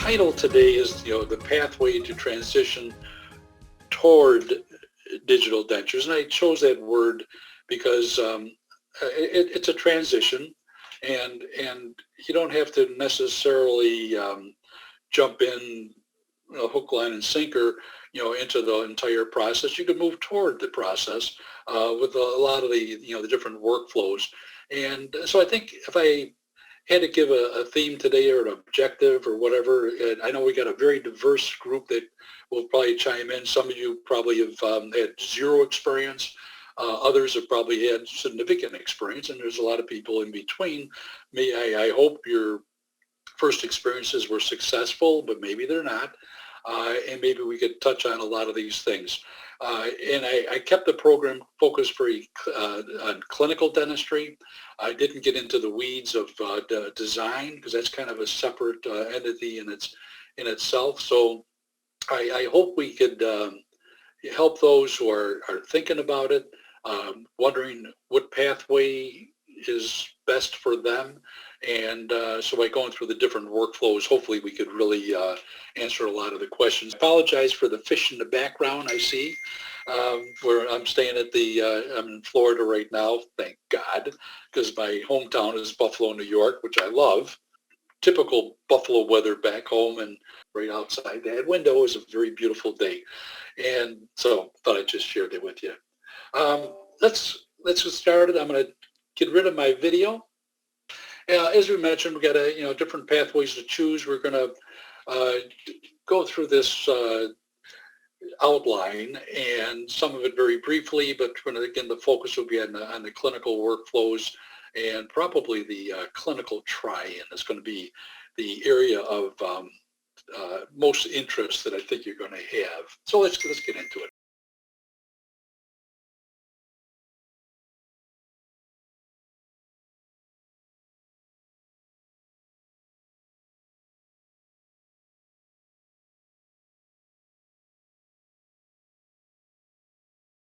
title today is, the pathway to transition toward digital dentures. And I chose that word because it's a transition, and you don't have to necessarily jump in hook, line, and sinker, into the entire process. You can move toward the process with a lot of the different workflows. And so I think if I had to give a theme today or an objective or whatever, and I know we got a very diverse group that will probably chime in. Some of you probably have had zero experience. Others have probably had significant experience, and there's a lot of people in between. I hope your first experiences were successful, but maybe they're not. And maybe we could touch on a lot of these things. And I kept the program focused very on clinical dentistry. I didn't get into the weeds of design, because that's kind of a separate entity in itself. So I hope we could help those who are thinking about it, wondering what pathway is best for them. And so by going through the different workflows, hopefully we could really answer a lot of the questions. I apologize for the fish in the background I see, where I'm staying I'm in Florida right now, thank God, because my hometown is Buffalo, New York, which I love. Typical Buffalo weather back home, and right outside that window is a very beautiful day. And so I thought I'd just share that with you. Let's get started. I'm going to get rid of my video. As we mentioned, we got different pathways to choose. We're going to go through this outline, and some of it very briefly, but again, the focus will be on the clinical workflows, and probably the clinical try-in is going to be the area of most interest that I think you're going to have. So let's get into it.